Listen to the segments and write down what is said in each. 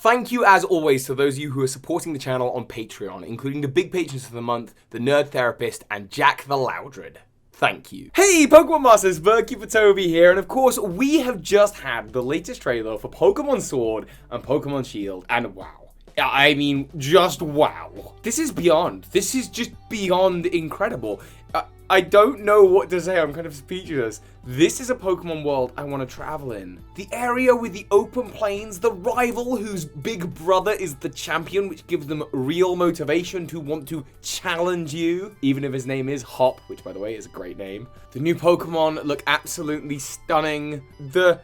Thank you, as always, to those of you who are supporting the channel on Patreon, including the big patrons of the month, the Nerd Therapist, and Jack the Loudred. Thank you. Hey, Pokemon Masters, Toby here, and of course, we have just had the latest trailer for Pokemon Sword and Pokemon Shield, and wow. I mean, just wow. This is beyond. This is just beyond incredible. I don't know what to say, I'm kind of speechless. This is a Pokemon world I want to travel in. The area with the open plains, the rival whose big brother is the champion, which gives them real motivation to want to challenge you, even if his name is Hop, which by the way is a great name. The new Pokemon look absolutely stunning. The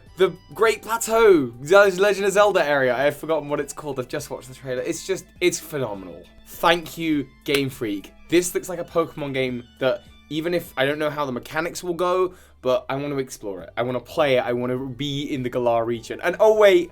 Great Plateau, Legend of Zelda area, I've forgotten what it's called, I've just watched the trailer. It's phenomenal. Thank you, Game Freak. This looks like a Pokemon game that, even if I don't know how the mechanics will go, but I want to explore it. I want to play it. I want to be in the Galar region. And oh wait,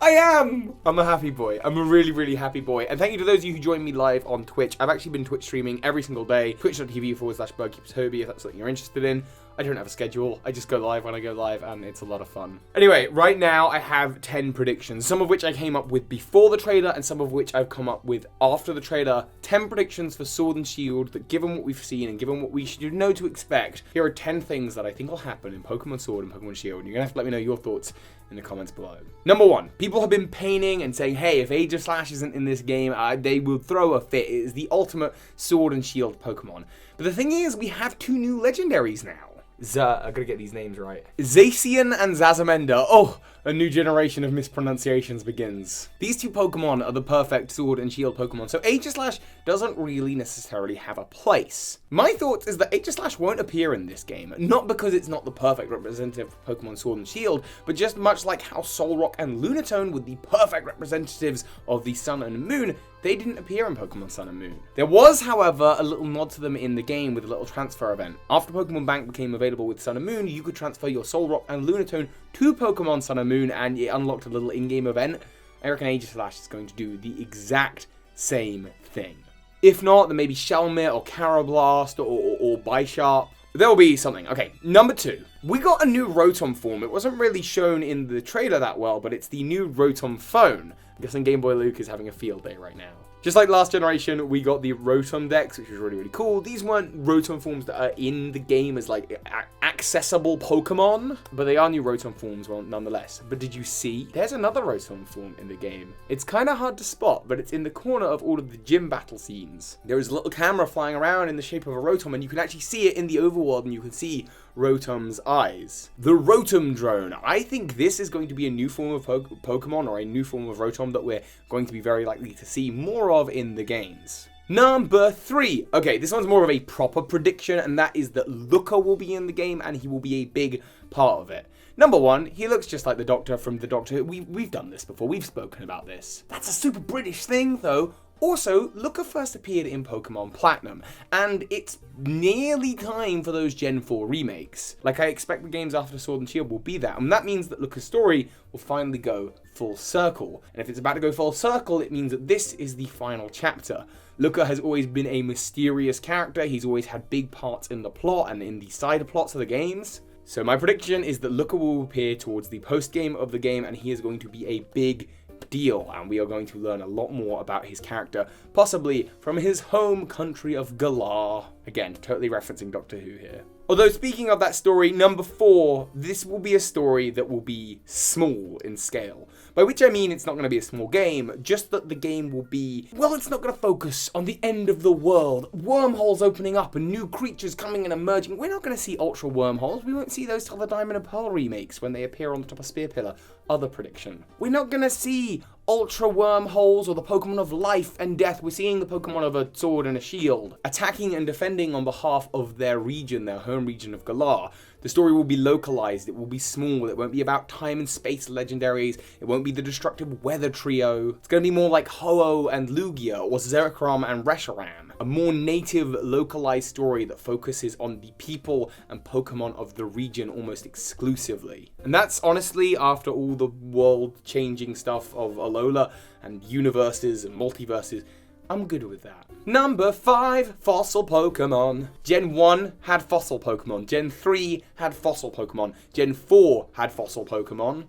I am! I'm a happy boy. I'm a really, really happy boy. And thank you to those of you who joined me live on Twitch. I've actually been Twitch streaming every single day. Twitch.tv/BirdKeeperToby if that's something you're interested in. I don't have a schedule. I just go live when I go live, and it's a lot of fun. Anyway, right now I have 10 predictions, some of which I came up with before the trailer, and some of which I've come up with after the trailer. 10 predictions for Sword and Shield that, given what we've seen and given what we should know to expect, here are 10 things that I think will happen in Pokemon Sword and Pokemon Shield, and you're gonna have to let me know your thoughts in the comments below. Number 1, people have been painting and saying, hey, if Age of Slash isn't in this game, they will throw a fit. It is the ultimate Sword and Shield Pokemon. But the thing is, we have 2 new legendaries now. I gotta get these names right. Zacian and Zazamenda. Oh, a new generation of mispronunciations begins. These 2 Pokemon are the perfect Sword and Shield Pokemon, so Aegislash doesn't really necessarily have a place. My thoughts is that Aegislash won't appear in this game, not because it's not the perfect representative of Pokemon Sword and Shield, but just much like how Solrock and Lunatone were the perfect representatives of the Sun and Moon, they didn't appear in Pokemon Sun and Moon. There was, however, a little nod to them in the game with a little transfer event. After Pokemon Bank became available with Sun and Moon, you could transfer your Solrock and Lunatone to Pokemon Sun and Moon, and it unlocked a little in-game event. I reckon Aegislash is going to do the exact same thing. If not, then maybe Shelmet or Carablast or Bisharp. There will be something. Okay, number 2. We got a new Rotom form. It wasn't really shown in the trailer that well, but it's the new Rotom phone. I'm guessing Game Boy Luke is having a field day right now. Just like last generation, we got the Rotom Dex, which was really, really cool. These weren't Rotom forms that are in the game as, like, accessible Pokemon, but they are new Rotom forms, well, nonetheless. But did you see? There's another Rotom form in the game. It's kind of hard to spot, but it's in the corner of all of the gym battle scenes. There is a little camera flying around in the shape of a Rotom, and you can actually see it in the overworld, and you can see Rotom's eyes. The Rotom Drone. I think this is going to be a new form of Pokemon, or a new form of Rotom that we're going to be very likely to see more of in the games. Number 3. Okay, this one's more of a proper prediction, and that is that Looker will be in the game, and he will be a big part of it. Number 1, he looks just like the Doctor from the Doctor. We've done this before. We've spoken about this. That's a super British thing, though. Also, Looker first appeared in Pokemon Platinum, and it's nearly time for those Gen 4 remakes. Like, I expect the games after Sword and Shield will be that, and that means that Looker's story will finally go full circle. And if it's about to go full circle, it means that this is the final chapter. Looker has always been a mysterious character. He's always had big parts in the plot and in the side plots of the games. So my prediction is that Looker will appear towards the post-game of the game, and he is going to be a big deal, and we are going to learn a lot more about his character, possibly from his home country of Galar. Again, totally referencing Doctor Who here. Although, speaking of that story, number 4, this will be a story that will be small in scale. By which I mean it's not going to be a small game, just that the game will be, well, it's not going to focus on the end of the world, wormholes opening up and new creatures coming and emerging. We're not going to see Ultra Wormholes. We won't see those till the Diamond and Pearl remakes when they appear on the top of Spear Pillar. Other prediction. We're not going to see Ultra Wormholes or the Pokemon of Life and Death. We're seeing the Pokemon of a Sword and a Shield, attacking and defending on behalf of their region, their home region of Galar. The story will be localized, it will be small, it won't be about time and space legendaries, it won't be the destructive weather trio. It's going to be more like Ho-Oh and Lugia, or Zerikram and Reshiram. A more native, localized story that focuses on the people and Pokemon of the region almost exclusively. And that's honestly, after all the world-changing stuff of Alola and universes and multiverses, I'm good with that. Number 5, Fossil Pokemon. Gen 1 had Fossil Pokemon. Gen 3 had Fossil Pokemon. Gen 4 had Fossil Pokemon.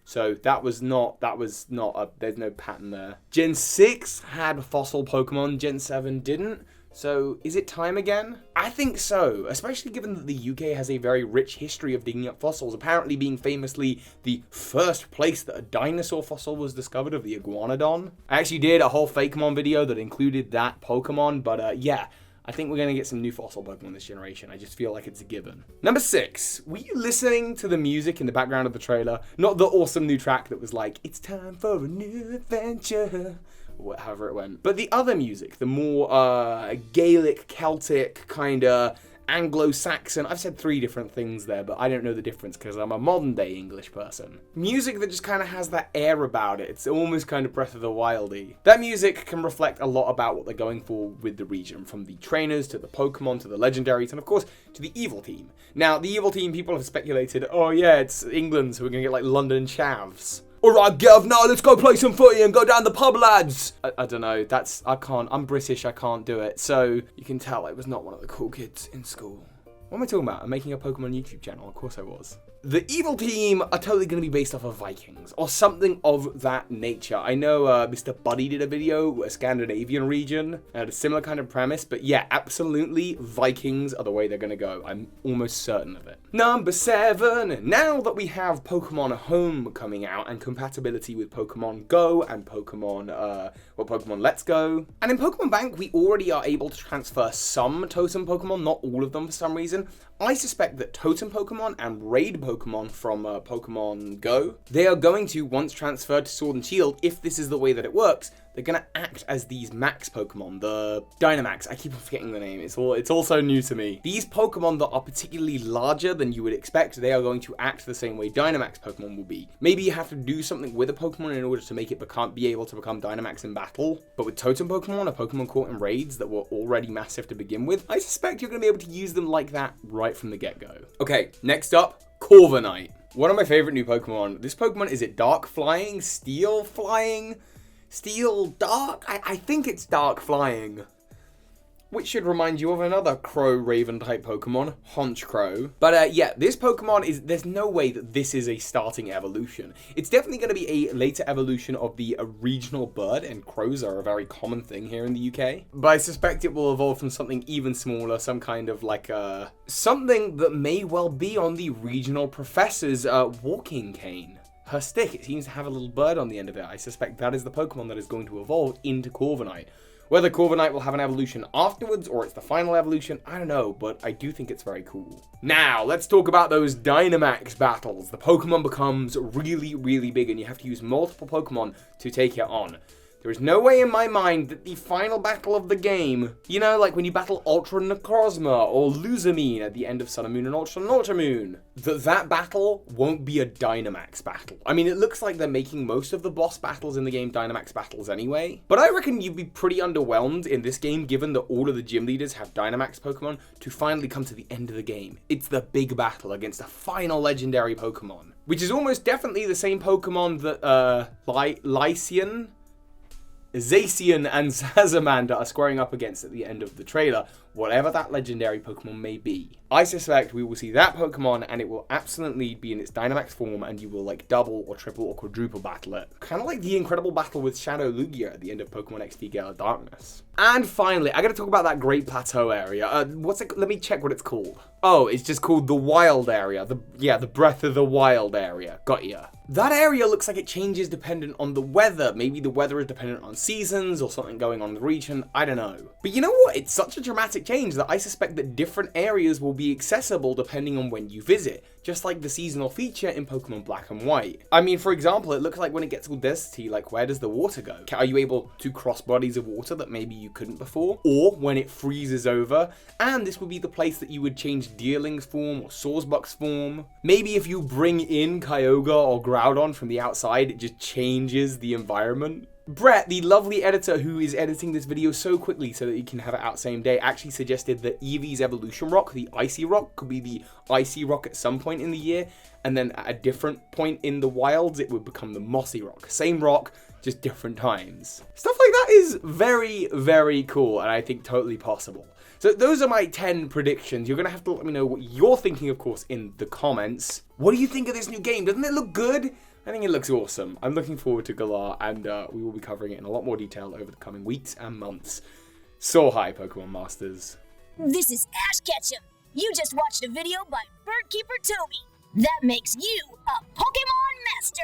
So there's no pattern there. Gen 6 had fossil Pokemon, Gen 7 didn't. So, is it time again? I think so, especially given that the UK has a very rich history of digging up fossils, apparently being famously the first place that a dinosaur fossil was discovered of the Iguanodon. I actually did a whole Fakemon video that included that Pokemon, but yeah, I think we're going to get some new fossil Pokemon this generation. I just feel like it's a given. Number 6, were you listening to the music in the background of the trailer? Not the awesome new track that was like, it's time for a new adventure. However it went. But the other music, the more Gaelic, Celtic, kind of Anglo-Saxon, I've said 3 different things there, but I don't know the difference because I'm a modern day English person. Music that just kind of has that air about it. It's almost kind of Breath of the Wild-y. That music can reflect a lot about what they're going for with the region, from the trainers to the Pokemon to the legendaries and of course to the evil team. Now, the evil team, people have speculated, oh yeah, it's England, so we're going to get like London Chavs. Alright, Gav, now let's go play some footy and go down the pub, lads! I don't know, I'm British, I can't do it. So, you can tell I was not one of the cool kids in school. What am I talking about? I'm making a Pokemon YouTube channel, of course I was. The evil team are totally going to be based off of Vikings, or something of that nature. I know Mr. Buddy did a video, a Scandinavian region, had a similar kind of premise, but yeah, absolutely, Vikings are the way they're going to go. I'm almost certain of it. Number 7, now that we have Pokemon Home coming out, and compatibility with Pokemon Go, and Pokemon Let's Go, and in Pokemon Bank, we already are able to transfer some Totem Pokemon, not all of them for some reason. I suspect that Totem Pokemon and Raid Pokemon from Pokemon Go, they are going to, once transferred to Sword and Shield, if this is the way that it works, they're going to act as these Max Pokemon, the Dynomax. I keep on forgetting the name. It's all so new to me. These Pokemon that are particularly larger than you would expect, they are going to act the same way Dynamax Pokemon will be. Maybe you have to do something with a Pokemon in order to make it be able to become Dynamax in battle. But with Totem Pokemon, a Pokemon caught in raids that were already massive to begin with, I suspect you're going to be able to use them like that right from the get-go. Okay, next up, Corviknight. One of my favorite new Pokemon. This Pokemon, is it Dark Flying? Steel Flying? Steel Dark? I think it's Dark Flying. Which should remind you of another Crow-Raven type Pokemon, Honchkrow. But yeah, this Pokemon there's no way that this is a starting evolution. It's definitely going to be a later evolution of the regional bird, and crows are a very common thing here in the UK. But I suspect it will evolve from something even smaller, some kind of like something that may well be on the regional professor's walking cane. Her stick, it seems to have a little bird on the end of it. I suspect that is the Pokemon that is going to evolve into Corviknight. Whether Corviknight will have an evolution afterwards or it's the final evolution, I don't know, but I do think it's very cool. Now, let's talk about those Dynomax battles. The Pokemon becomes really, really big and you have to use multiple Pokemon to take it on. There is no way in my mind that the final battle of the game, you know, like when you battle Ultra Necrozma or Luzamine at the end of Sun and Moon and Ultra Moon, that battle won't be a Dynamax battle. I mean, it looks like they're making most of the boss battles in the game Dynamax battles anyway, but I reckon you'd be pretty underwhelmed in this game given that all of the gym leaders have Dynamax Pokemon to finally come to the end of the game. It's the big battle against a final legendary Pokemon, which is almost definitely the same Pokemon that Zacian and Zazamander are squaring up against at the end of the trailer, whatever that legendary Pokemon may be. I suspect we will see that Pokemon and it will absolutely be in its Dynamax form and you will like double or triple or quadruple battle it. Kind of like the incredible battle with Shadow Lugia at the end of Pokemon XD Gale of Darkness. And finally, I gotta talk about that Great Plateau area. Let me check what it's called. Oh, it's just called the Wild Area. The Breath of the Wild area. Got ya. That area looks like it changes dependent on the weather. Maybe the weather is dependent on seasons or something going on in the region. I don't know. But you know what? It's such a dramatic change that I suspect that different areas will be accessible depending on when you visit. Just like the seasonal feature in Pokemon Black and White. I mean, for example, it looks like when it gets all deserty, like where does the water go? Are you able to cross bodies of water that maybe you couldn't before? Or when it freezes over, and this would be the place that you would change Deerling's form or Sawsbuck's form. Maybe if you bring in Kyogre or Groudon from the outside, it just changes the environment. Brett, the lovely editor who is editing this video so quickly so that he can have it out same day, actually suggested that Eevee's evolution rock, the Icy Rock, could be the Icy Rock at some point in the year, and then at a different point in the wilds, it would become the Mossy Rock. Same rock, just different times. Stuff like that is very, very cool, and I think totally possible. So those are my 10 predictions. You're going to have to let me know what you're thinking, of course, in the comments. What do you think of this new game? Doesn't it look good? I think it looks awesome. I'm looking forward to Galar, and we will be covering it in a lot more detail over the coming weeks and months. So hi, Pokemon Masters. This is Ash Ketchum. You just watched a video by Birdkeeper Toby. That makes you a Pokemon Master.